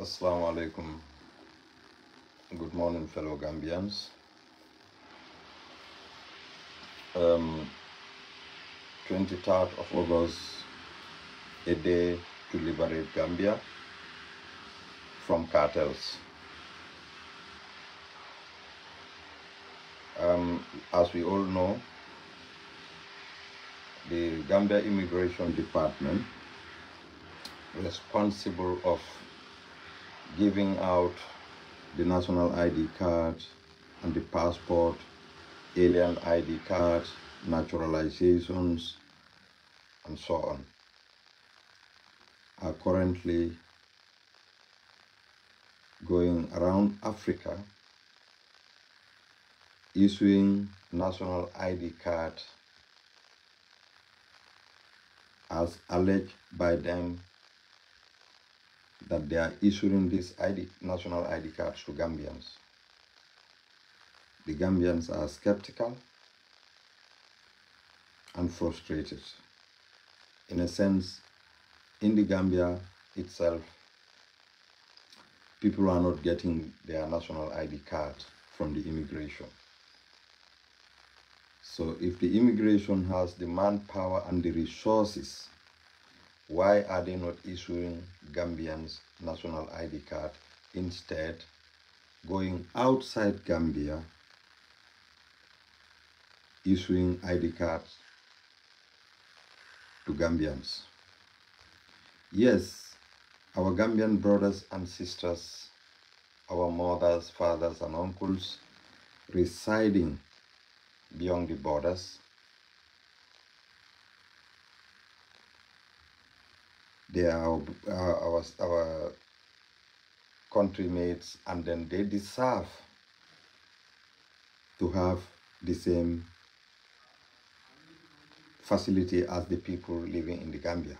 Assalamu alaikum. Good morning, fellow Gambians. 23rd of August, a day to liberate Gambia from cartels. As we all know, the Gambia Immigration Department, responsible of giving out the national ID card and the passport, alien ID card, naturalizations, and so on, are currently going around Africa issuing national ID card as alleged by them that they are issuing these national ID cards to Gambians. The Gambians are skeptical and frustrated. In a sense, in the Gambia itself, people are not getting their national ID card from the immigration. So if the immigration has the manpower and the resources, why are they not issuing Gambians national ID card, instead going outside Gambia issuing ID cards to Gambians? Yes, our Gambian brothers and sisters, our mothers, fathers, and uncles residing beyond the borders, they are our country mates, and then they deserve to have the same facility as the people living in the Gambia.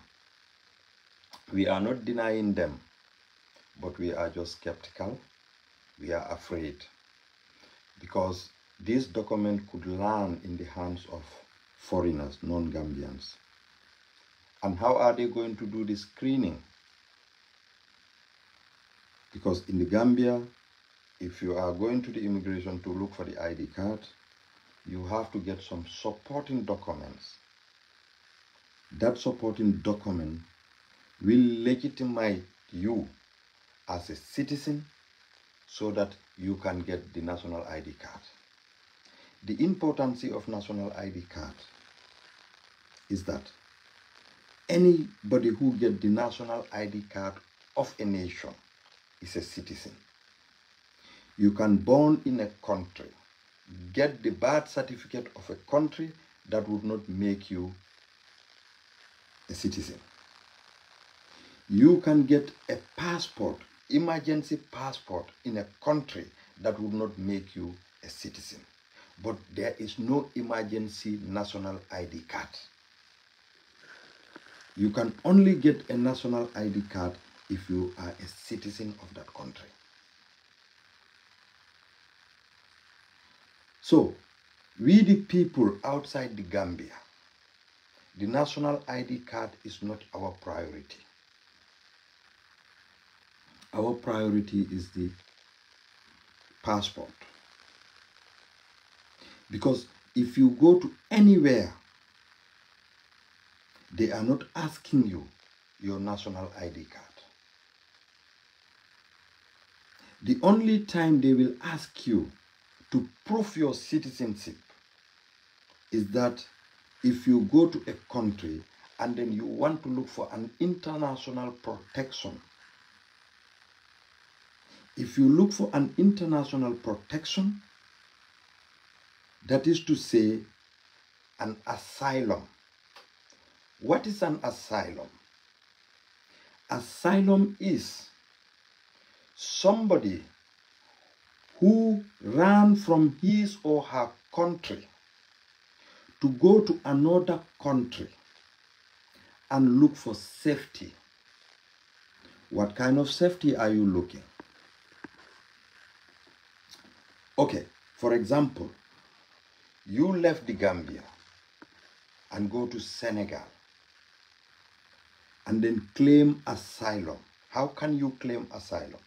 We are not denying them, but we are just skeptical. We are afraid because this document could land in the hands of foreigners, non-Gambians. And how are they going to do the screening? Because in the Gambia, if you are going to the immigration to look for the ID card, you have to get some supporting documents. That supporting document will legitimize you as a citizen so that you can get the national ID card. The importance of national ID card is that anybody who gets the national ID card of a nation is a citizen. You can born in a country, get the birth certificate of a country, that would not make you a citizen. You can get a passport, emergency passport in a country, that would not make you a citizen. But there is no emergency national ID card. You can only get a national ID card if you are a citizen of that country. So, we the people outside the Gambia, the national ID card is not our priority. Our priority is the passport. Because if you go to anywhere, they are not asking you your national ID card. The only time they will ask you to prove your citizenship is that if you go to a country and then you want to look for an international protection. If you look for an international protection, that is to say, an asylum. What is an asylum? Asylum is somebody who ran from his or her country to go to another country and look for safety. What kind of safety are you looking? Okay, for example, you left the Gambia and go to Senegal and then claim asylum. how can you claim asylum?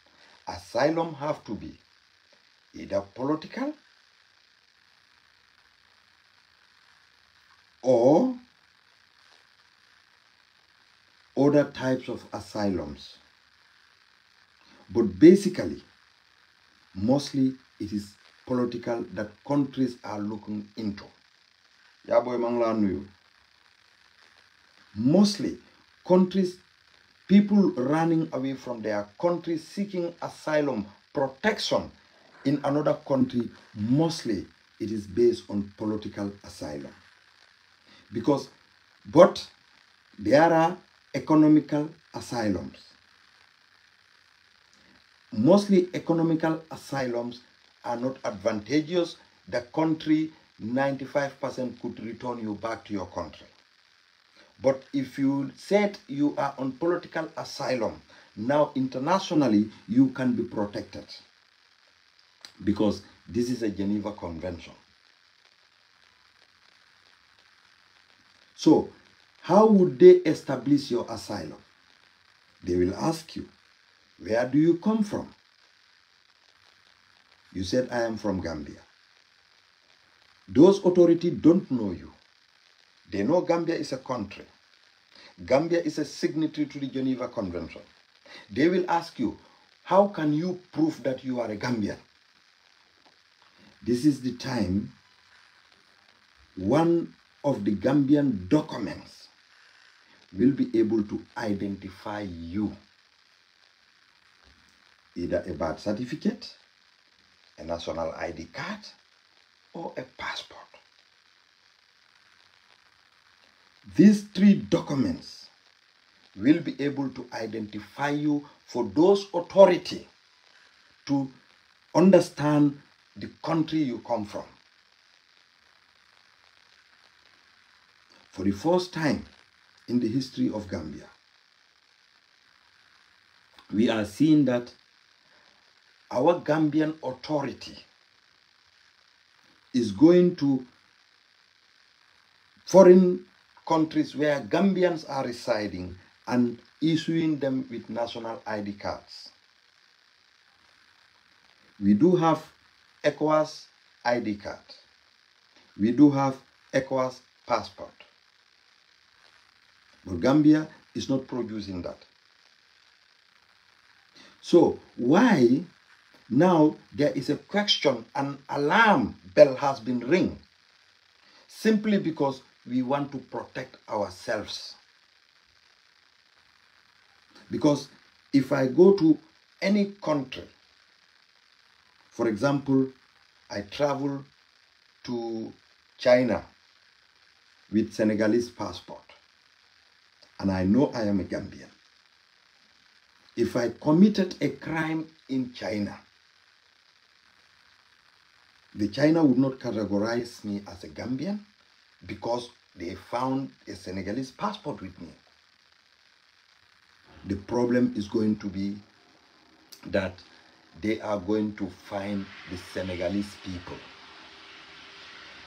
Asylum have to be either political or other types of asylums. But basically, mostly it is political that countries are looking into. Yeah, boy, mostly countries, people running away from their country seeking asylum, protection in another country, mostly it is based on political asylum. But there are economical asylums. Mostly economical asylums are not advantageous. The country, 95% could return you back to your country. But if you said you are on political asylum, now internationally you can be protected because this is a Geneva Convention. So, how would they establish your asylum? They will ask you, where do you come from? You said, I am from Gambia. Those authorities don't know you. They know Gambia is a country. Gambia is a signatory to the Geneva Convention. They will ask you, how can you prove that you are a Gambian? This is the time one of the Gambian documents will be able to identify you. Either a birth certificate, a national ID card, or a passport. These three documents will be able to identify you for those authorities to understand the country you come from. For the first time in the history of Gambia, we are seeing that our Gambian authority is going to foreign countries where Gambians are residing and issuing them with national ID cards. We do have ECOWAS ID card. We do have ECOWAS passport. But Gambia is not producing that. So why now there is a question, an alarm bell has been ringed, simply because we want to protect ourselves. Because if I go to any country, for example, I travel to China with Senegalese passport, and I know I am a Gambian. If I committed a crime in China, the China would not categorize me as a Gambian because they found a Senegalese passport with me. The problem is going to be that they are going to find the Senegalese people.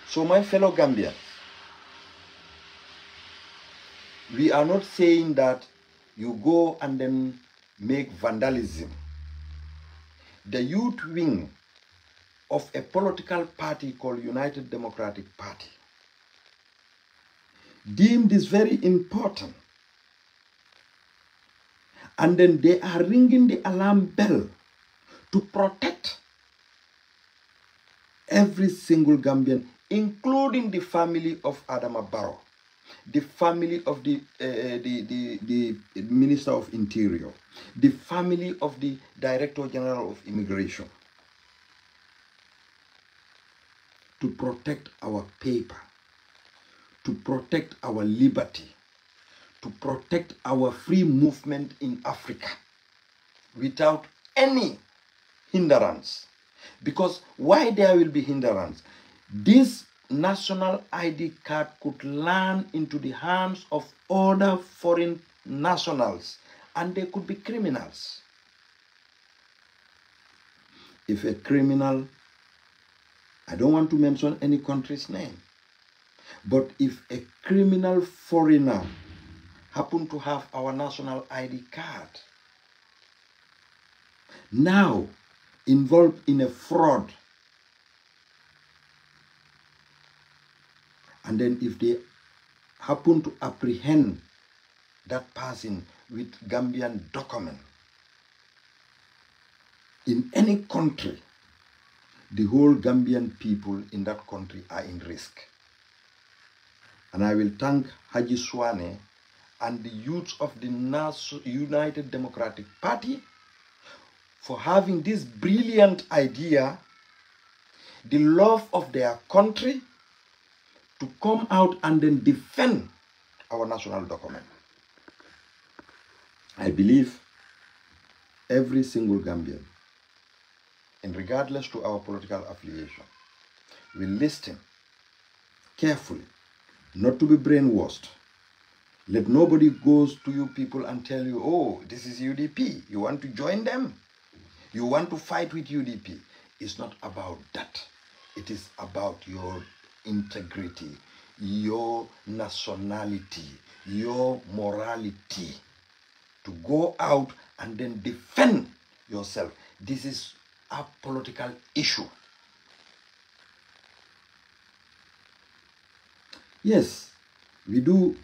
So my fellow Gambians, we are not saying that you go and then make vandalism. The youth wing of a political party called United Democratic Party deemed this very important. And then they are ringing the alarm bell to protect every single Gambian, including the family of Adama Barrow, the family of the Minister of Interior, the family of the Director General of Immigration, to protect our paper, to protect our liberty, to protect our free movement in Africa without any hindrance. Because why there will be hindrance? This national ID card could land into the hands of other foreign nationals and they could be criminals. If a criminal, I don't want to mention any country's name, but if a criminal foreigner happen to have our national ID card, now involved in a fraud. And then if they happen to apprehend that person with Gambian document in any country, the whole Gambian people in that country are in risk. And I will thank Haji Swane and the youth of the United Democratic Party for having this brilliant idea, the love of their country, to come out and then defend our national document. I believe every single Gambian, and regardless to our political affiliation, will listen carefully, not to be brainwashed. Let nobody goes to you people and tell you, oh, this is UDP. You want to join them? You want to fight with UDP? It's not about that. It is about your integrity, your nationality, your morality, to go out and then defend yourself. This is a political issue. Yes, we do.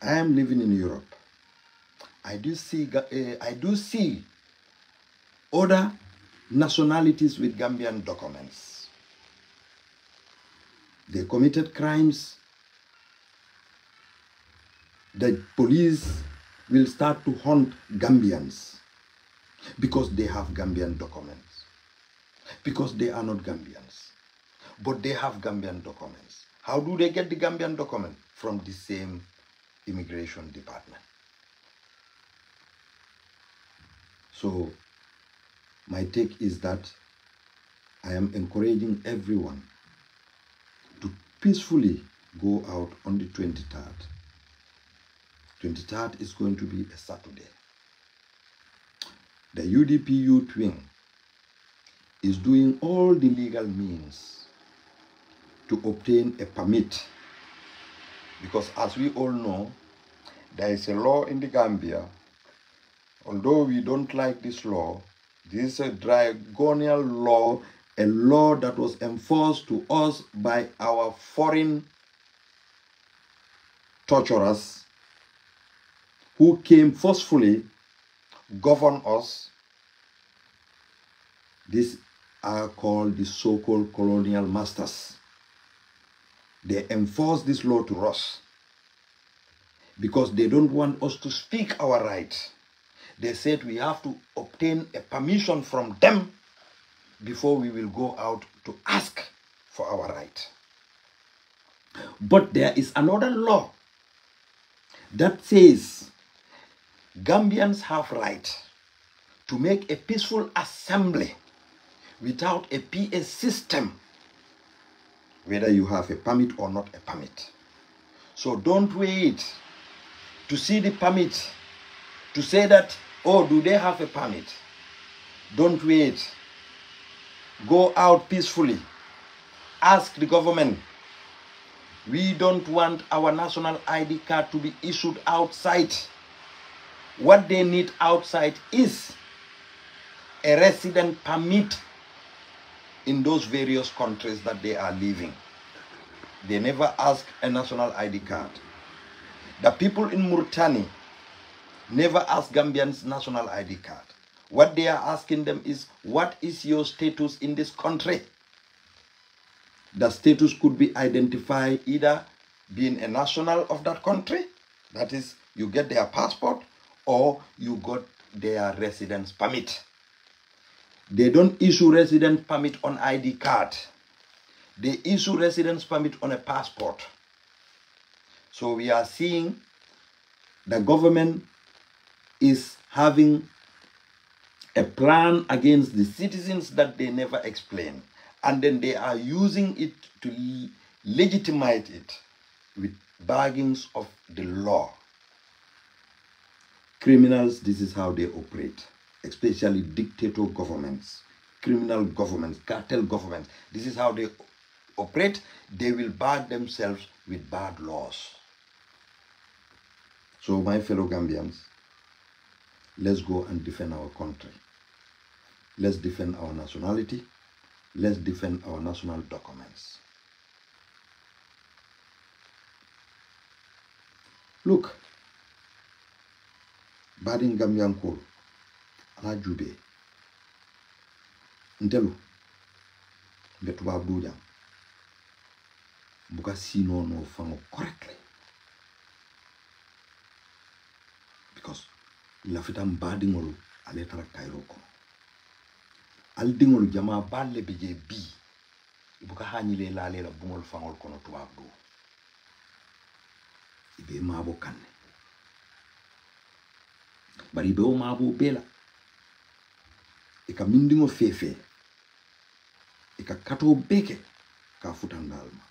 I am living in Europe. I do see other nationalities with Gambian documents. They committed crimes. The police will start to hunt Gambians because they have Gambian documents. Because they are not Gambians, but they have Gambian documents. How do they get the Gambian document? From the same immigration department. So my take is that I am encouraging everyone to peacefully go out on the 23rd. 23rd is going to be a Saturday. The UDP youth wing is doing all the legal means to obtain a permit, because as we all know, there is a law in the Gambia. Although we don't like this law, this is a draconian law, a law that was enforced to us by our foreign torturers who came forcefully govern us. These are called the so-called colonial masters. They enforce this law to us because they don't want us to speak our rights. They said we have to obtain a permission from them before we will go out to ask for our right. But there is another law that says Gambians have right to make a peaceful assembly without a PA system, whether you have a permit or not a permit. So don't wait to see the permit to say that, oh, do they have a permit? Don't wait. Go out peacefully. Ask the government. We don't want our national ID card to be issued outside. What they need outside is a resident permit in those various countries that they are living. They never ask a national ID card. The people in Mauritania never ask Gambians national ID card. What they are asking them is, what is your status in this country? The status could be identified either being a national of that country, that is, you get their passport, or you got their residence permit. They don't issue residence permit on ID card. They issue residence permit on a passport. So we are seeing the government is having a plan against the citizens that they never explain. And then they are using it to legitimize it with bargains of the law. Criminals, this is how they operate, especially dictator governments, criminal governments, cartel governments. This is how they operate. They will bag themselves with bad laws. So my fellow Gambians, let's go and defend our country. Let's defend our nationality. Let's defend our national documents. Look, badin Gambian Kol, ala jube, ntelu, betuba bujang, buka sino no fango correctly. Because lafitam badingolu ale tara kairo ko. Al dingolu jama balle beje bi, buka hanyile lale la bungol fangol kono tuba abdu. Ibe mabo kanne. Bari be o mabo bela. Eka mindingo fefe. Eka kato beke ka futandalma.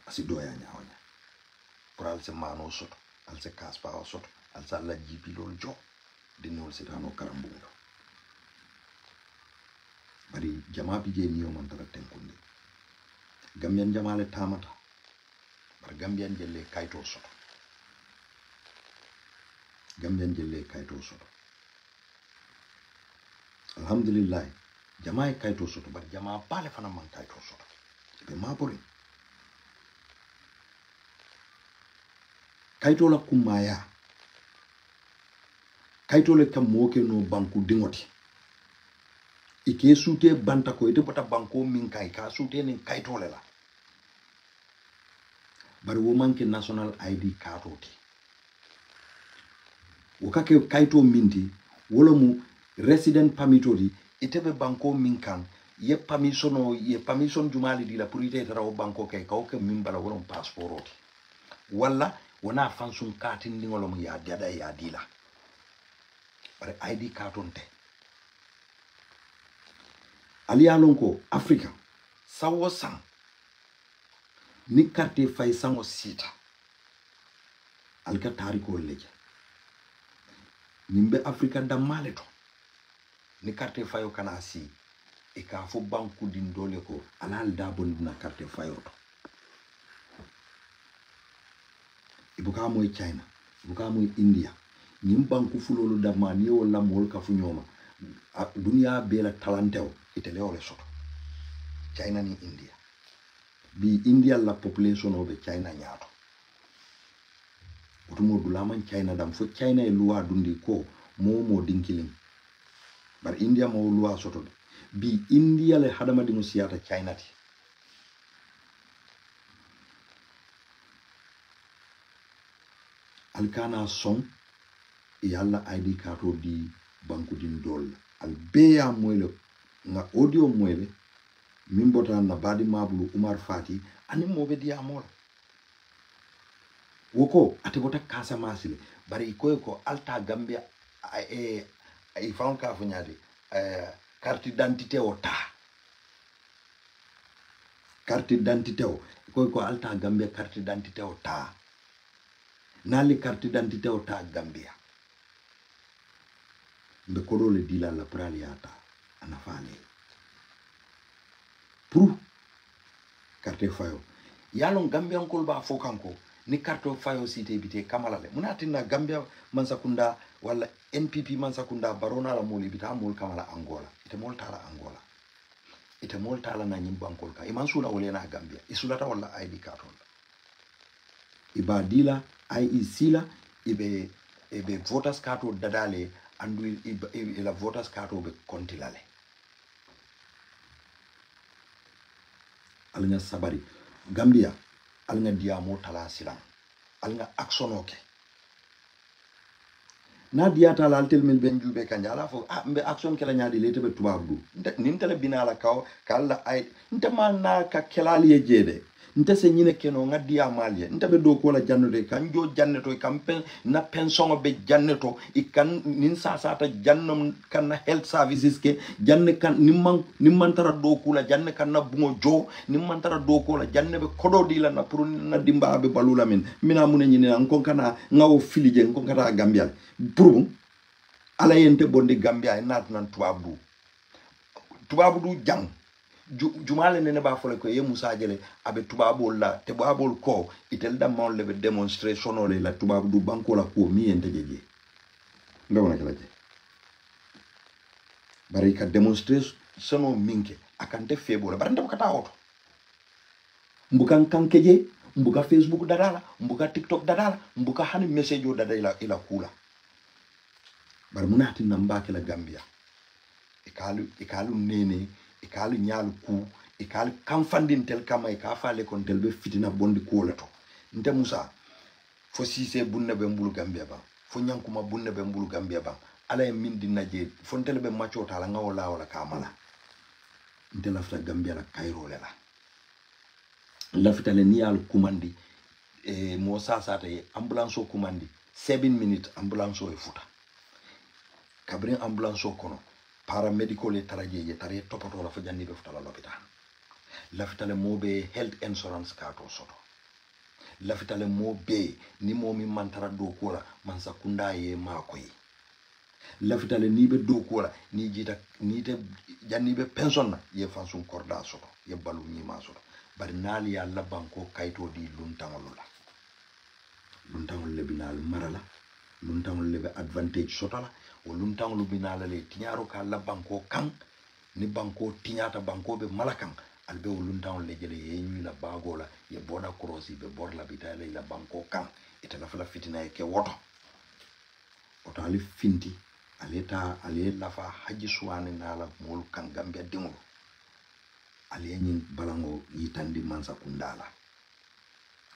Asi doya nyaonya. Por alse mano soto, alse kaspa o soto, alse alla jipi lol jo. Dinol sitano karambunga. Bari jama bije niyo mantara tenkunde. Gambian jamale tamata. Bar Gambian jelle kaito soto. Gambian jelle kaito soto. Alhamdulillah, jama kaito soto, bar jama pale fana man kaito soto. Be mabori. Kaito la kumaya. Kaito le kamoke no banku dingoti. Ike sute banta ko ite bota banko min kai ka sute nin kaito le la. Bari wo manke national ID card oti. Wokake kaito minti wolo mu resident permit odi itebe banko min kan ye permission jumali di la pour ite tara o banko kay ka o ke min bala wolo passeport oti. Wala wana fansun katin ndingolo mu ya dada ya dila. Bari ID card onte. Ali alonko Africa sawo sang ni carte fay sango sita alka tariko leja nimbe Africa da maleto ni carte fayo kana si e ka fo banku din dole ko alal da bon na carte fayo to ibuka moy China ibuka moy India nim banku fulolu da mani wala mol ka fu nyoma dunia bela talanteo itele ole soto China ni India bi India la population of China nyato utumo dulaman China dam fo China e luwa dundi ko mo dinkiling bar India mo luwa soto bi India le hadama dingo siyata China ti alkana son yalla ID card di banku din dol al beya moyle nga audio moyle min bota na badi mabulu Umar Fati ani mobe di amol woko ate bota kasa masile bari ko alta Gambia e faun ka funyade carte d'identité o ta carte d'identité o ko alta Gambia carte d'identité o ta nali carte d'identité o ta Gambia mbe kodole dila la praliata anafale pour carte fayo yalon Gambian kol ba fokanko ni carte fayo site bite kamalale munatina Gambia mansakunda wala NPP mansakunda barona la moli bita mol kamala Angola ite mol tala na nyimbankol ka iman sula wala na Gambia isulata wala ID card ibadila IEC la ibe voters card dadale andu la voters card be kontilale alnga sabari Gambia alnga diamo tala silang alnga aksonoke na diata la altel min benjube kanjala fo mbe action kala nyaadi lete be tubabdu nintele binala kaw kala ay ntama na ka kelali e jede nte se nyine keno ngadi amalie nte be do ko la jannude kan jo janneto kampen na pension be janneto ikan nin sasata jannom kan health services ke janne kan nimman tara do ko la janne kan na bungo jo nimman tara do ko la janne be kodo dila na pour na dimba be balula min mina mun nyine an kon kana ngawo filije kon kata Gambia pour ala yente bondi Gambia nat nan tubabu du jang jumale nene ba fole ko ye Musa Jele abe tubabol la te babol ko itel da mon le demonstration ole la tubabu du banko la ko mi ente jeje ndawna kala je bari ka demonstration o minke akante febo la bari ndam kata auto mbukan kankeje mbuka Facebook dadala mbuka TikTok dadala mbuka hani message o dadala ila kula bari munati namba ke la Gambia ikalu nene ikalu nyalu ku ikalu kamfandin tel kama ikafale kon tel be fitina bondi kuoleto nte Musa fo sise bunne be mbulu Gambia ba fo nyankuma bunne be mbulu Gambia ba ala e min dinna je fo ntel be macho tala ngawola wala kamala nte lafta Gambia la Cairo le la lafta le ni al kumandi mo sasata ye ambulance o kumandi 7 minutes ambulance o e futa kabrin ambulance o kono paramedical e taraje ye tare topato la fa janni be futa la l'hôpital lafta le mo be health insurance kato soto lafta le mo be ni mo mi mantara do kola man sakunda ye makoy lafta le ni be do kola ni jita ni te janni be pension na ye fansun korda soto ye balu ni ma soto bari naali ya la banko kayto di luntangol la luntangol le binal marala luntangol le be advantage soto la o luntangol binal le tiñaro ka la banko kan ni banko tiñata banko be malakan albe o luntangol le jele ye ñu la bagola ye boda crossi be bor la bitale la banko kan ita la fala fitina ke woto oto ali finti aleta ale la fa haji suwane nala mol kan Gambia dingol aliyeñin balango yitandi mansa kundala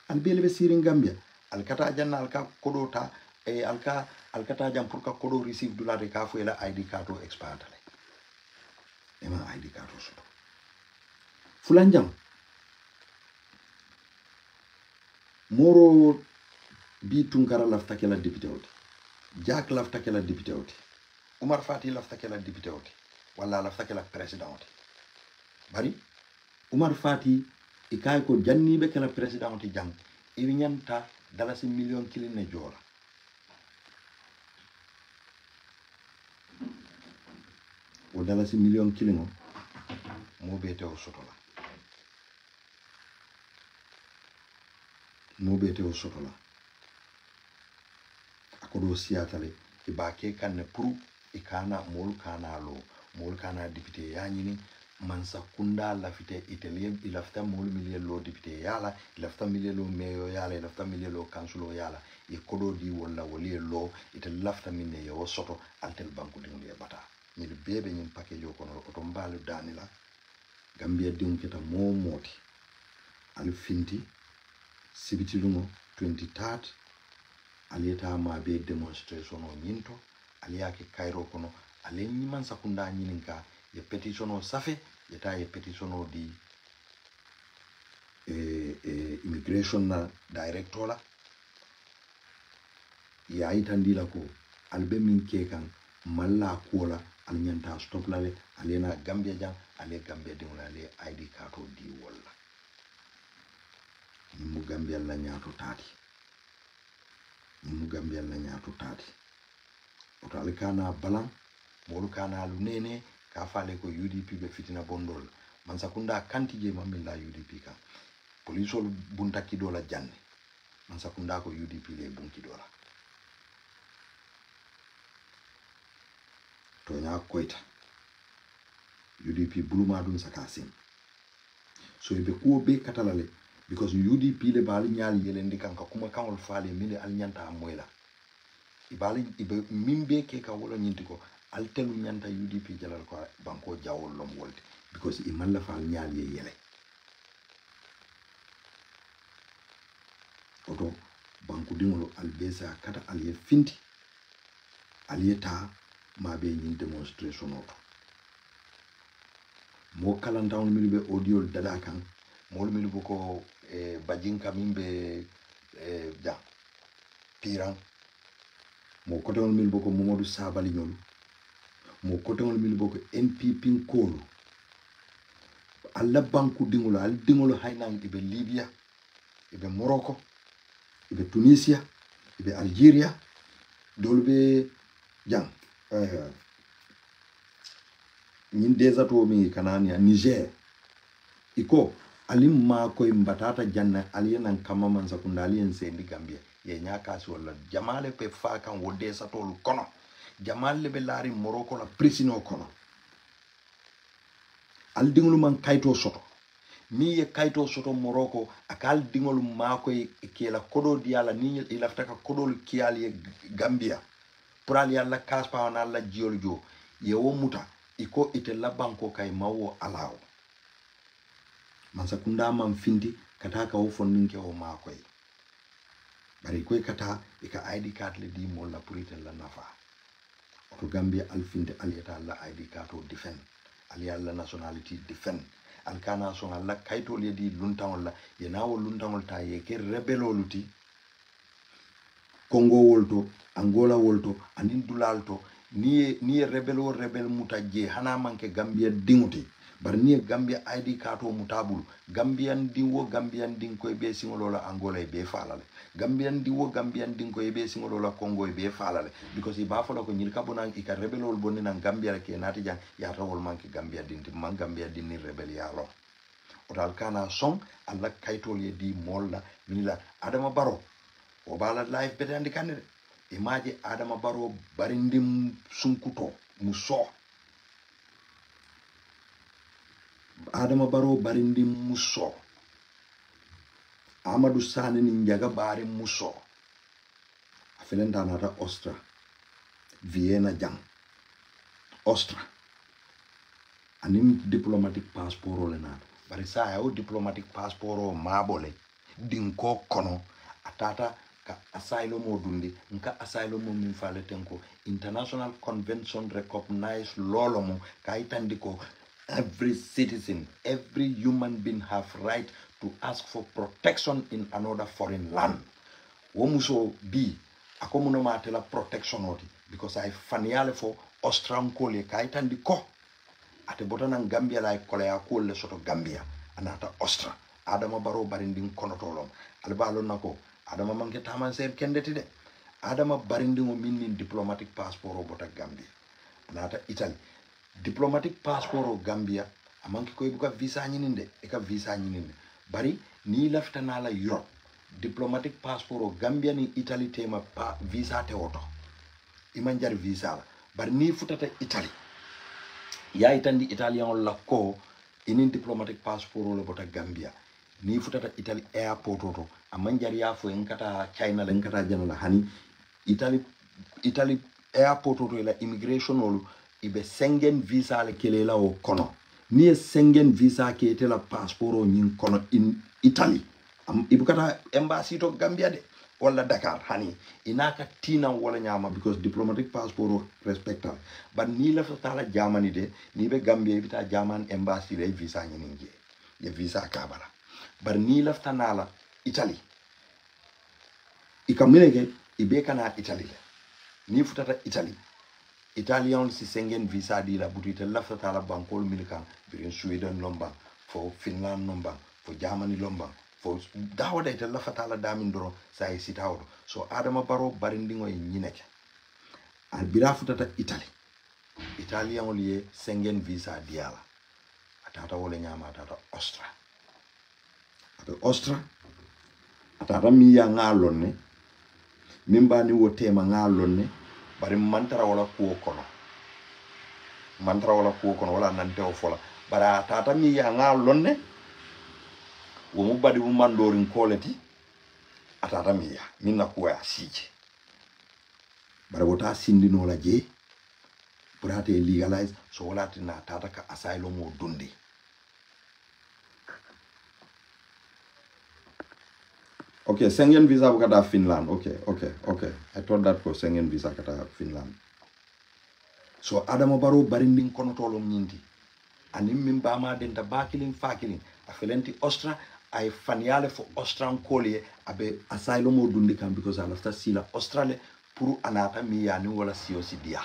albele be sirin Gambia alkata janna alka kodota e alkata jam pour ka kodo receive dollar ka fo ela ID card o expatale ema ID card o so fulanjam moro bi tunkara lafta kala député oti jak lafta kala député oti Umar Fati lafta kala député oti wala lafta kala président oti bari Umar Fati ikay ko jannibe kala président ti jang e ñanta dalasi million kilin ne jola o dalasi million kilin o mo bete o sotola akodo siatale e baake kanne pour e kana mol kana lo mol kana député yañini mansa kunda lafite italien ilafta mol million lo député yala ilafta million lo mayo yala ilafta million lo councilo yala e kodo di wala wali lo itel lafta minne yo soto altel banku dingle bata ni bebe nyim package ko no oto mbalu danila Gambia dinketa mo moti al finti sibiti lungo 23 aliyeta ma be demonstration o nyinto aliyake Cairo kono alen nyiman sakunda nyininka ye petition o safe yeta ye petition o di immigration na director la ya itandila ko albe min kekan malla kola al nyanta stop la le alena Gambia jang ale Gambia de wala le ID card o di wala mu Gambia la nyaato tati oto alikana balan molu kana lu nene ka fale ko UDP be fitina bondol man sakunda kanti je mamilla UDP ka police ol bunta kidola janne man sakunda ko UDP le bunki dola to nya koita UDP buluma dun sakasim so be ko be katalale because UDP le bali nyaal yelendi kanka kuma kanol faale minde al nyanta moyla ibali ibe mimbe ke ka wala nyinti ko al telu nyanta UDP jalal ko banko jawol lom wolde because i man la faal nyaal ye yele oto banko dingolo al besa kata al ye finti al yeta ma be nyin demonstration oto mo kalantaw mi be audio dada kan mo mi ko bajinka mimbe ja piran mo kotol mil boko Mamadou Sabali ñolu mo kotol mil boko NPP kolu alla banku dingolo al dingolo haynan ibe Libya ibe Morocco ibe Tunisia ibe Algeria dolbe jang ñin déjà to mi kanani Niger iko alim ma koy mbatata janna aliyenan kama man sakunda aliyen sendi Gambia ye nyakasi wala jamale pe fa kan wode satolu kono jamale be lari Morocco la prisino kono al dingolu man kayto soto mi ye kayto soto Morocco akal dingolu mako e kela kodo diala ni ilafta ka kodol kiyal ye Gambia pour ali alla kaspa on alla jiol jo ye wo muta iko ite la banko kay mawo alawo man sakunda man findi kata ka wo fonninke o mako e bari koy kata e ka ID card le di mo la pour ite la nafa to Gambia alfinde aliyata alla ID card o defend ali alla nationality defend alkana son alla kayto le di luntangol la ye nawo luntangol ta ye ke rebelo luti Congo wolto Angola wolto anin dulalto ni rebel muta je hana manke Gambia dinguti bar ni Gambia ID card o mutabul Gambian din ko be singolola Angola e be falale Gambian din ko e be singolola Congo e be falale because i ba fala ko nyil kabona i ka rebelol bonni nan Gambia ke nati jang ya tawol manke Gambia din man Gambia din ni rebel ya lo otal kana son alla kaytol ye di molla minila Adama Barrow o bala life bede andi kanere imaji Adama Barrow barindim sunkuto muso Adama Barrow barindim muso Amadou Sane ni njaga bari muso afelenta nata Ostra Vienna jang Ostra anim diplomatic passport o le nata bari sa ya o diplomatic passport o mabole dinko kono atata ka asylum o dundi nka asylum o min fale tenko international convention recognize lolomo ka itandiko every citizen, every human being have right to ask for protection in another foreign land. Womuso bi akomuno matela protection oti because I faniale for Australian kole kaitandi ko ate botana Gambia la kole ya kole soto Gambia anata Austria Adama Barrow barindin konotolom albalo nako Adama manke taman ser kendeti de Adama barindin o minnin diplomatic passport o bota Gambia anata Italy diplomatic passport o Gambia amanki koy buka visa nyininde e ka visa nyininde bari ni laftana la Europe diplomatic passport o Gambia ni Italy tema pa visa te oto imanjar visa la bari ni futata Italy ya itandi Italian la ko inin diplomatic passport o le bota Gambia ni futata Italy airport oto amanjar ya fo enkata China la enkata janala hani Italy airport oto la immigration olu ibe Schengen visa le kelela o kono ni Schengen visa ke etela passport o nyin kono in Italy ibukata embassy to Gambia de wala Dakar hani inaka tina wala nyama because diplomatic passport o respectal but ni la fatala Germany de ni be Gambia bita German embassy le visa nyininge ye visa kabala but ni la fatana Italy ikamileke ibe kana Italy ni futata Italy Italian si Schengen visa di la butite lafta la bankol milikan birin Sweden lomba for Finland lomba for Germany lomba for dawada ite lafta la damin doro sai sitawdo so Adama Barrow barindingo e nyineke al birafutata Italy Italian liye Schengen visa diala atata wole nyama atata Austria atata mi ya ngalonne mimba ni wotema ngalonne bari mantara wala kuo kono wala nante o fola bara tata mi ya nga lonne wo mu badi mu mandorin koleti atata mi ya minna kuwa ya sije bara wota sindi no la je burate legalize so wala tina tata ka asylum o dundi okay Schengen visa bukata Finland okay I thought that was Schengen visa kata Finland so Adama Barrow barindin kono tolom nyinti anim min bama den da bakilin fakilin afelenti Austria ay faniale for Austrian kolye abe asylum o dundi kam because alafta sila Australia pour anata mi yani wala siosi dia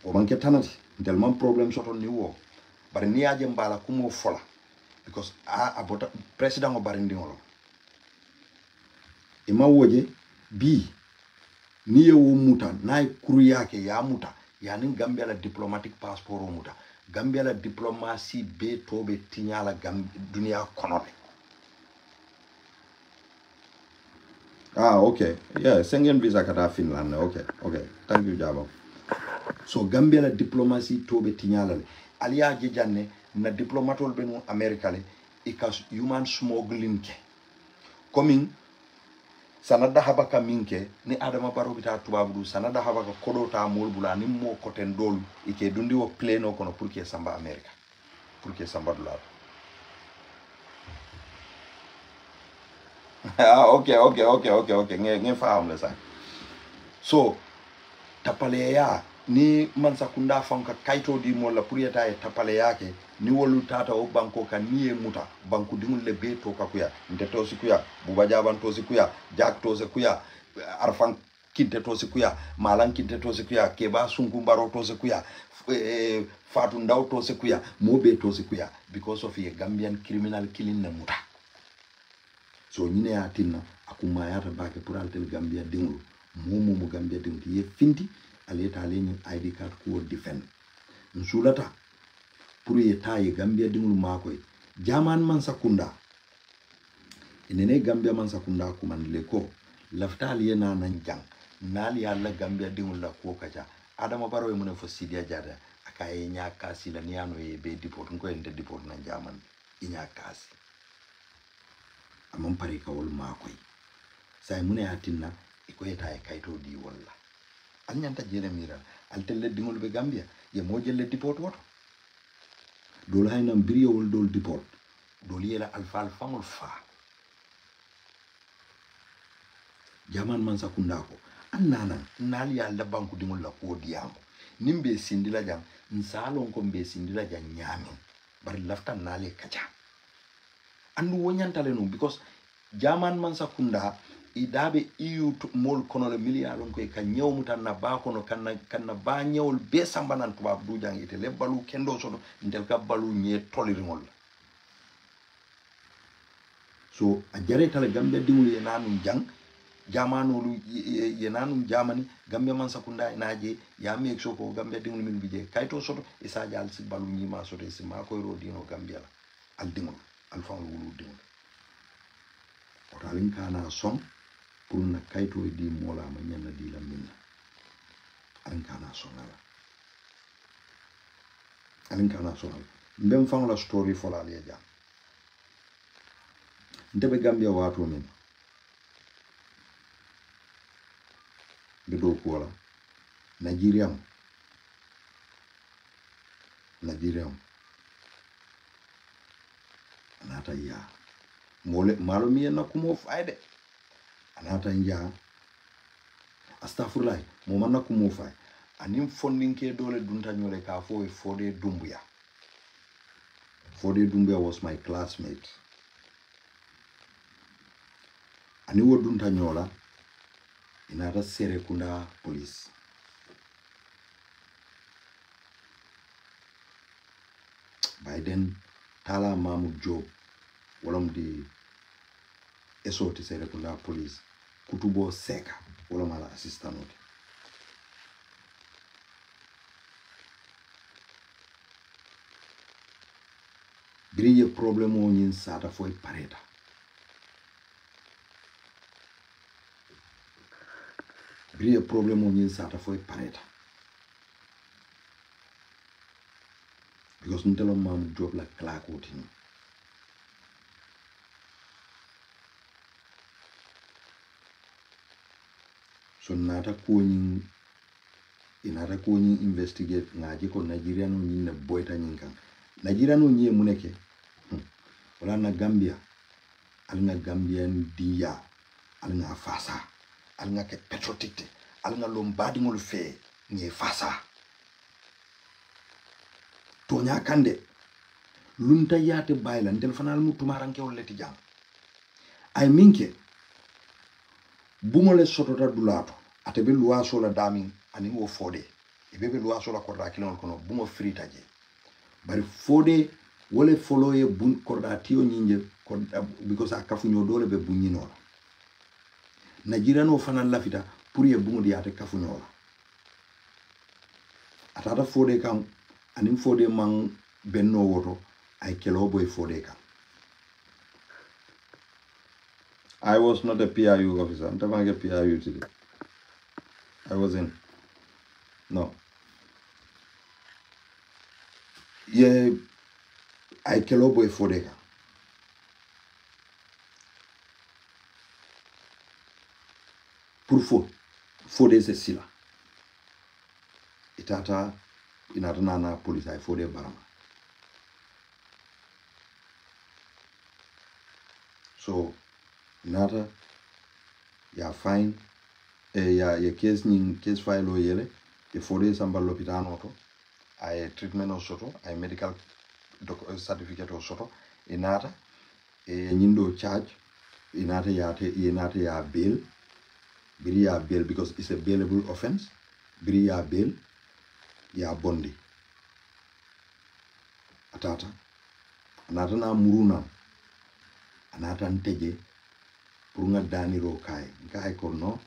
o manke tanati tellement problem soto ni wo bar ni aje mbala kumo fola because abota president o barindin wala ima woje bi ni yewo muta nay kuru yake ya muta yani Gambia la diplomatic passport o muta Gambia la diplomacy be tobe tinyala dunia konole okay yeah Schengen visa kata Finland okay thank you Jabo so Gambia la diplomacy tobe tinyala aliya jejanne na diplomatol be no America le ikas human smuggling ke coming sanada habaka minke ni adama baro bita tubabu sanada habaka kodota molbula ni mo koten dol ike dundi wo pleno kono pour que samba America pour que samba dollar. Okay. Nge faam le sa. So tapaleya ni mansakunda fanka kaito di mo la pour yata e tapaleya ke ni wolu tata o banko kan ni e muta banku dingul le be to kakuya nte to sikuya buba jaban to sikuya jak to sikuya arfan kinte to sikuya malan kinte to sikuya keba sunku baro to sikuya fatu ndaw to sikuya mobe to sikuya because of a Gambian criminal killing na muta. So nyine ya tinna akuma yata bake pour altel Gambia dingul momo mo Gambia dingul ye finti aleta lenyi ID card ko defend nsulata pour ye taye Gambia dingul makoy jaman man sakunda inene Gambia man sakunda ko man le ko laftal ye na nan jang nali yalla Gambia dingul la ko kaja adama baro e mun fo sidia jada akaye nya kasi la niano ye be deport ko ende deport na jaman inya kasi amon pare kawol makoy say mun ya tinna iko ye taye kayto di walla al nyanta jele mira al telle dingul be Gambia ye mo jelle deport woto dol haynam biriyowol dol deport dol yela alfal fangol fa jaman man sakunda ko annana nali ya la banku dingol la ko diamo nimbe sindila jam nsalon ko be sindila jam nyami bar lafta nali kaja andu wonyantale no because jaman man sakunda idabe EU mol kono le milliardon ko ka nyewmu tan na ba kono kanna ba nyewol be sambanan tubab du jang ite le balu kendo sodo ndel ka balu nye toliringol. So a jare tale Gambia dingul ye nanum jang jamanolu ye nanum jamani Gambia man sakunda inaje ya mi exo ko Gambia dingul min bije kayto sodo isa jal si balu nyima sodo si ma koy ro dino Gambia la al dingul al fa wulu dingul otalin kana som pour na kayto di mola ma ñana di la minna alinkana sonal mbem fang la story fola le jam ndebe Gambia wato min be do ko wala Nigeria anata ya mole malo mi na kumo fayde anata nja astaghfirullah mo manna kumo fay anim fondinke dole dunta nyole ka fo e Fode Dumbuya was my classmate ani wo dunta nyola inata Serekunda police by then Tala Mahmoud Job wolom di SOT Serekunda police Kutubo Seka wolom ala assistant oti biriye problem o nyin sata foi pareta because ntelo Mahmoud Job la clock oti ni so inata ko nyin investigate ngaji ko Nigeria no nyin ne boyta nyin kan Nigeria no nyi muneke wala na Gambia alna Gambian dia alna fasa alna ke patriotic alna lombadi ngol fe nyi fasa to nya kande lunta yate bayla ndel fanal mu tumaranke wolleti jang ay minke bumole sotota dulato atebe luwaso la damin ani wo Fode ibebe luwaso la korda kilon kono bumo frita je bari Fode wole foloye bun korda tiyo nyinje korda because akafunyo dole be bunyino Nigeria no fanan lafita pour ye bungo diate kafunyo atata Fode kam anim Fode man benno woto ay kelo boy Fode kam. I was not a PIU officer. I'm talking about PIU today. I wasn't. No. ye ay kelo boy fode ka pour fode se sila itata inata nana police ay fode barama so inata ya fine ya case file o yele e fode samba l'hôpital to ay treatment o soto ay medical certificate o soto inata nyindo charge inata ya bail biri ya bail because it's a bailable offense biri ya bail ya bondi atata anata na muruna anata nteje pour nga daniro kai ko no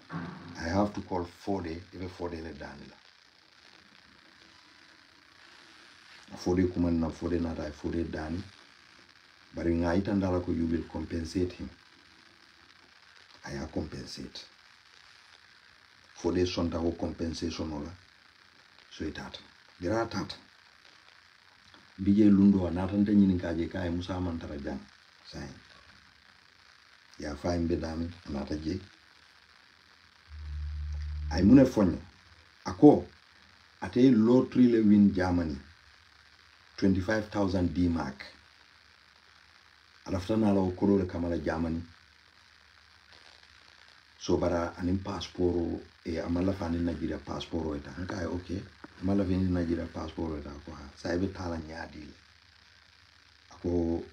I have to call 4 day le danila 4 day kuman na 4 day na 4 day dani bari nga itandala ko you will compensate him aya compensate 4 day sonta ko compensation ola so itata gira tata bije lundo anata nyini kaje kai musa mantara jang sai ya fine be dami anata je ay mune fonye ako ate lottery le win Germany 25,000 D-mark alaftana la okoro le kamala Germany so bara anim passport e amala fani Nigeria passport eta nkai okay amala fani Nigeria passport eta ko sa ibe tala nyaadi ako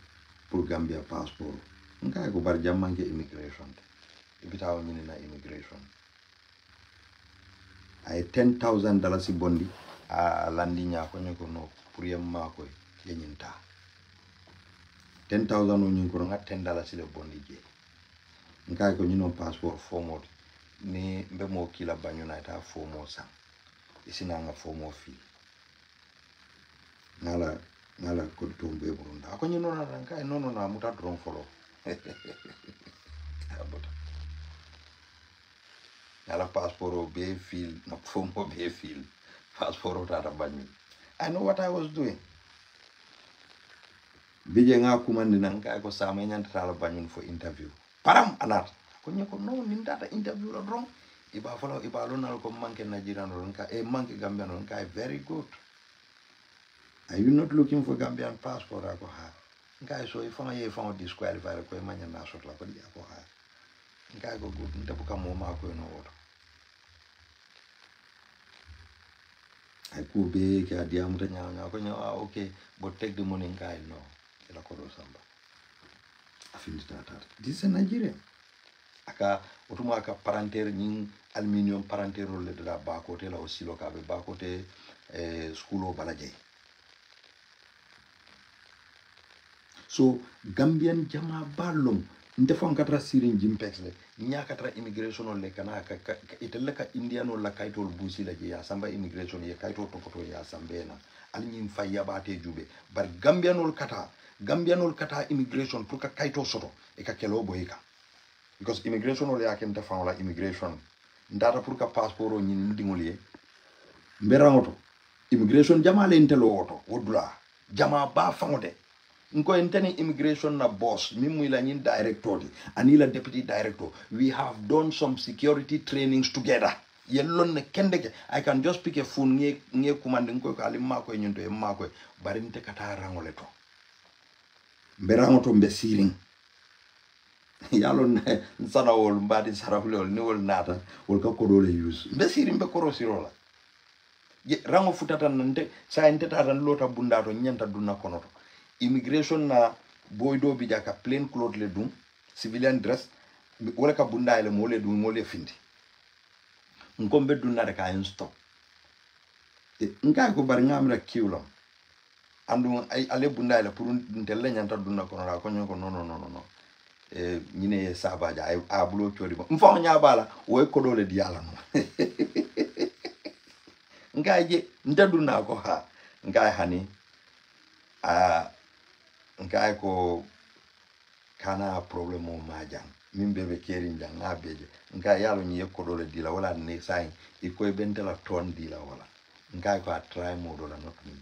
pour Gambia passport nkai ko bar jammanke immigration ibitaw nyini na immigration ay $10,000 bondi a landi nya ko nyako no pour yamma ko yenyinta 10,000 o nyin ko nga $10 le bondi je nkai ko nyino passport formo ni mbe mo kila banyuna ta formo sang isina nga formo fi ngala ko tombe burunda ko nyino na nkai nono na muta drone follow abota ngala passport o be fil na formo be fil passport o tata banyi I know what I was doing bije nga kumandi nan kay ko sama nyanta tala banyun for interview param anat ko nyeko no nin data interview la wrong iba follow iba lonal ko manke Nigerian ron ka e manke Gambian ron ka very good are you not looking for Gambian passport ako ha ngai so if I disqualify ko manya na sot la ko dia ko ha ngai go good ndabu ka mo ma ko no woto ay ko be ka dia mu tanya nya ko nya okay but take the money ngai no ila ko do samba afinita tata this is Nigeria aka otuma aka paranter nyin aluminium paranter le da ba côté la aussi lo ka be ba côté school o balaje so Gambian jama ballum ndefon katra sirin jimpex le nya katra immigration le kana ka itella ka indiano la kaitol busi la je ya samba immigration ye kaito topoto ya sambena alnyim fayya bate jube bar Gambianol kata immigration pour ka kaito soto e ka kelo boyika because immigration ole akenta fawla immigration ndata pour ka passport o nyin ndingoliye mberangoto immigration jama le intelo oto wodula jama ba fangode nko inteni immigration na boss mimu ila nyin director anila deputy director we have done some security trainings together yellon ne kendeke I can just pick a phone nge command nko ko alimma ko nyunto e mako barinte kata rangole to mberangoto mbe siring yalon sana wol mbadi sarahulol ni wol nata wol ka ko dole use be sirim be koro sirola je rango futata nante sa enteta tan lota bundato nyanta dunna kono to immigration na boydo bi jaka plain clothes le dum civilian dress wala ka bunda ile mo le dum mo le findi ngombe dunna de ka en stop nka ko bar ngamra kiwlo andu ay ale bunda ile pour ndelle nyanta dunna kono la ko nyoko no nyine sabaja ay abulo chori ba mfa nya bala o ko dole di yala no ngaje ndadu na ko ha ngai hani ngai ko kana problemo majang mimbe be keri njang abeje ngai yalo nyi ko dole di la wala ne sai iko bentela ton di la wala ngai ko try mo do la not me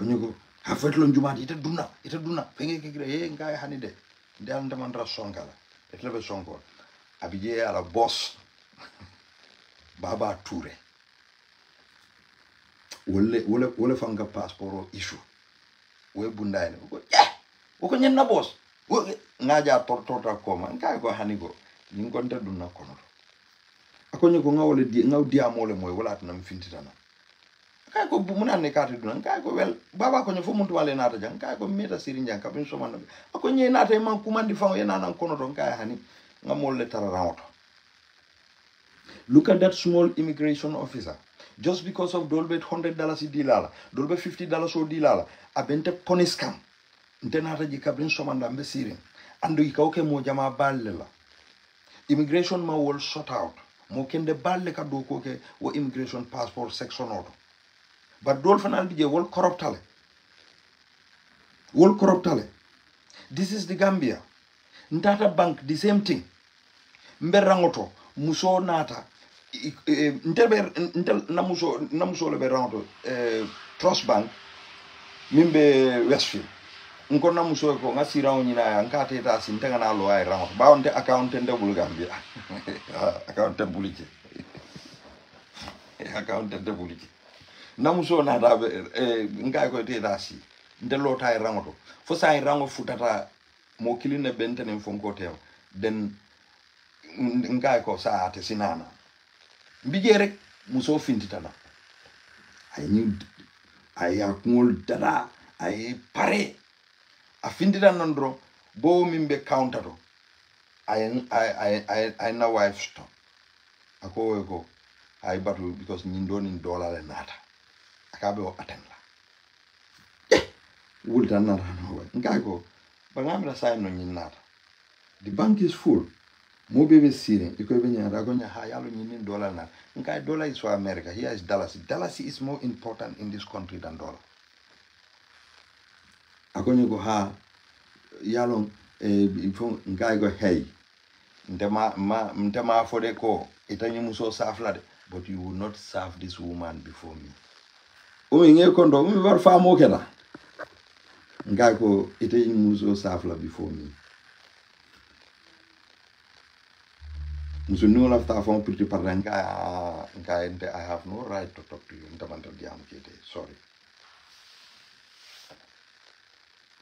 konyo ha fetlo njumati ita duna fenge kigre ngai hani de ndal ndamandra sonkala etlebe sonko abije ala boss Baba Toure wole fanga passport issue we bundayne ko nyenna boss ngaja tortota koma ngai ko hani go ni gonta dunna kono akonyo ko ngawole di ngawdi amole moy wala tan am fintitana kay ko bu munane kati duna kay ko wel baba ko fo muntu wale nata jang kay ko meta siri jang kabin so man akonyo nata man kumandi fango yana nan kono don kay hani ngamolle tararawto. Look at that small immigration officer. Just because of dolbe $100 dilala, dolbe $50 o dilala, abente punish kam. Ntenata jikabrin somanda mbe sirin. Ando ikauke mo jama balela. Immigration ma will sort out. Mo kende balle ka do ko ke wo immigration passport section auto. But dol fanal bije wol corruptale. Wol corruptale. This is the Gambia. Ntata bank the same thing. Mberangoto muso nata intel namuso le berangoto Trust Bank mimbe Westfield nko namuso ko ngasira onyina nkate ta sintenga na lo ai rangoto ba onte account nde bulu Gambia account bulike account nde bulike namuso nata ngai ko te dasi nde lo tai rangoto fo sai rango futata mo kiline bentene fonko tew den ngai ko sa ate sinana mbije rek muso fintitana ay ni ay akmul dara ay pare a fintita nandro bo mimbe countato ay na wife stop ako ko ay batu because ni ndoni dollar le nata akabe o atenla wulta nata no ngai ko bangamra say no ni nata the bank is full. Mo bebe siren iko be nyara go nya ha yalo nyini dollar na nkai dollar is for America. Here is dollars. Dollars is more important in this country than dollar. Akonyo go ha yalo ifo nkai go hey ntema fode ko itanyi muso saflade, but you will not serve this woman before me. O inge kondo mi war fa mo keda nkai ko itanyi muso safla before me. So no after phone pretty paranka I have no right to talk to you. Sorry.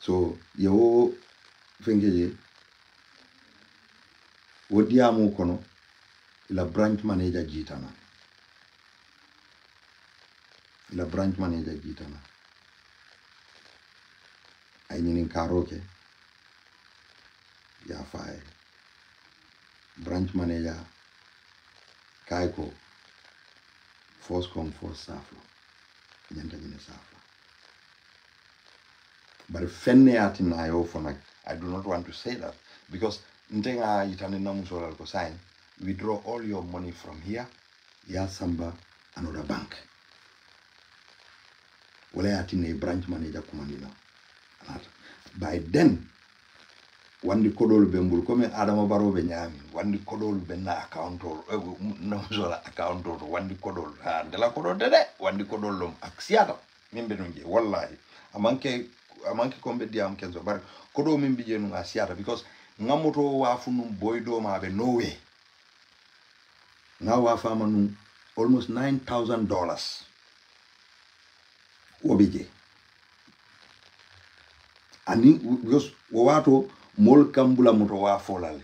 So yo fengeye wodiamu kono la branch manager jitana. La branch manager jitana. Ay ninin karoke ya fae. Branch manager kaiko force come force saflo nyanta nyine saflo but fenne atin ayo for like I do not want to say that because ntenga itane namusola ko sign withdraw all your money from here ya samba another bank wala atine branch manager kumandila by then wandi kodol be mbul comme Adama Barrow be nyami wandi kodol be na account no zola account wandi kodol ha ndela kodol de wandi kodol lom aksiata mimbe nunje wallahi amanke kombe diam kenzo bar kodo mimbe je nu asiata because ngamoto wa funum boydo ma be no way now wa fama nu almost $9,000 obije ani because wato mol kambula moto wa folale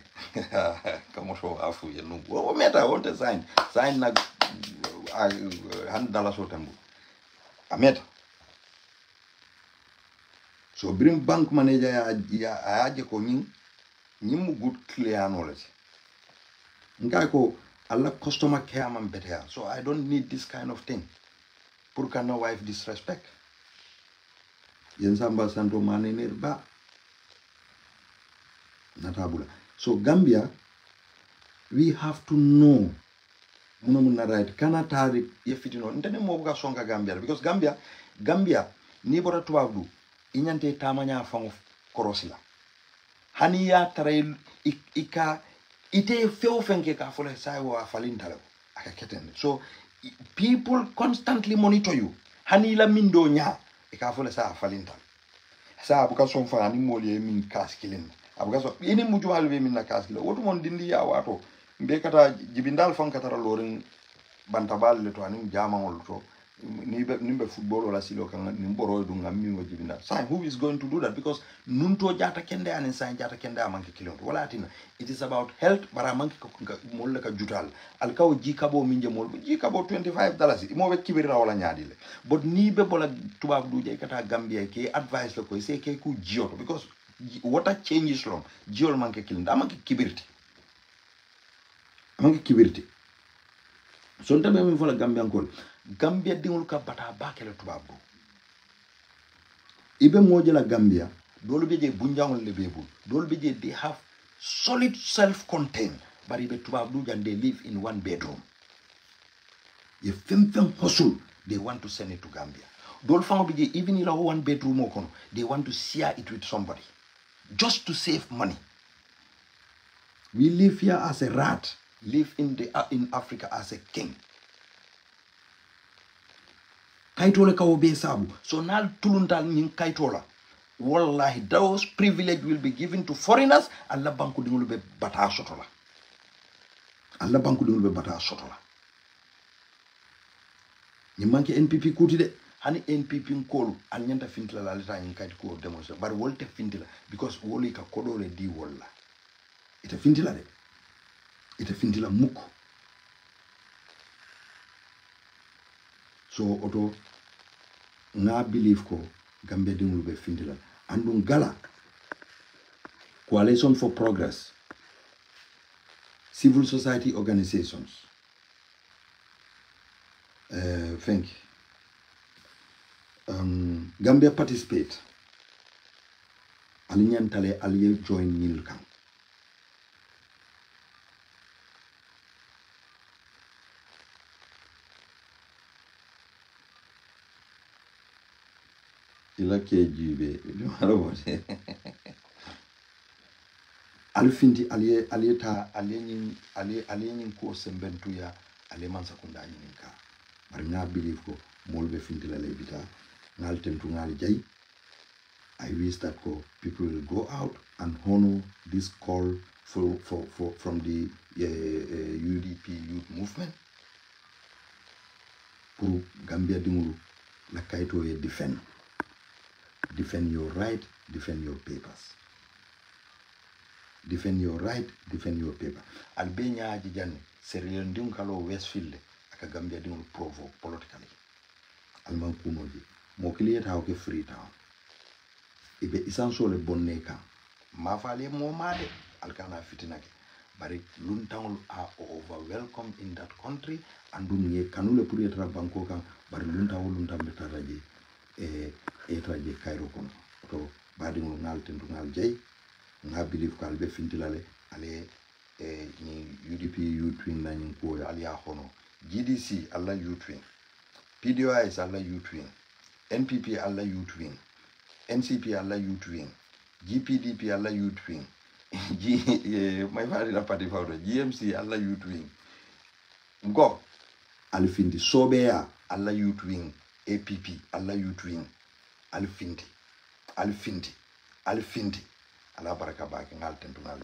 kamoto wa fu yenu o meta wonte sign na $100 so tambu ameta so bring bank manager ya aje ko mu good clear knowledge ngai ko alla customer care man better so I don't need this kind of thing pour que no wife disrespect yen samba santo manenir ba natabula. So Gambia, we have to know muna right kana tari yefitino ndene mobuga songa Gambia because Gambia ni bora tuwabdu inyante tamanya fango korosila hani ya tare ika ite feo fenke ka fole sai wa falintalo aka ketende so people constantly monitor you hani la mindo nya e ka fole sa falinta sa abuka son fa ni moli min kaskilin abuka so yeni mujumal be min na kaskilo wotu mon dindi ya wato be kata jibindal fon katara lorin bantabal le to anin jamangol to nimbe football wala silo kan nimboro du ngammi wo jibinda sai who is going to do that because nunto jata kende anin sai jata kende amanke kilon wala tina it is about health bara manke ko molle ka jutal alkaw jikabo minje mol jikabo $25 mo be kibira wala nyaadile but ni be bola tubab du jey kata gambia ke advice ko se ke ku jioto because water changes long jiol manke kilon amanke kibirti so ntabe mi fola gambia ngol Gambia dingul ka bata bakele tubabu ibe moje la Gambia dolu beje bunjangol le bebu dolu beje they have solid self-contained but ibe tubabu and they live in one bedroom ye fem hustle they want to send it to Gambia dolu fango beje even ila one bedroom okono they want to share it with somebody just to save money. We live here as a rat, live in Africa as a king. Kaitola ka obe sabu. So now tuluntal nin kaitola. Wallahi, those privilege will be given to foreigners. Allah banku dingulu be bata sotola. Allah banku dingulu be bata sotola. Ni manke NPP kuti de. Hani NPP nkolu anyanta fintila la leta yin kaiti ko demonstrate. But wolte fintila because woli ka kodole di walla. Ita fintila de. Ita fintila muko. So oto nga believe ko Gambia dingulu be fintila andun gala Coalition for Progress, civil society organizations, thank you. Gambia participate alinyantale aliye join nilkan ila KGB alfinti aliye ko sembentu ya ale mansa kunda nyinka bari nga believe ko molbe finti la lebita ngal tentu ngal jay. I wish that people will go out and honor this call from the UDP youth movement pour Gambia dingulu la kaito ye defend your right, defend your papers. Defend your right, defend your paper. Albania jijani serial ndum kalo Westfield aka Gambia dingul provoke politically. Alman kunoji mo kiliyata hawke Freetown. Ibe isansole bonne kan. Ma fale mo made alkana fitinake. Bari luntangol are over welcome in that country andum ye kanule pour yetra banko kan bari luntawol luntambe taraji traje Cairo kono to badingol ngal tendu ngal jey nga believe ko albe fintilale ale ni UDP youth wing nani ko ali hono GDC alla youth wing PDOIS alla youth wing NPP alla youth wing NCP alla youth wing GPDP alla youth wing my father la party fawdo GMC alla youth wing go alfindi sobeya alla youth wing APP alla youth wing alfindi ala baraka baki ngal tentu ngal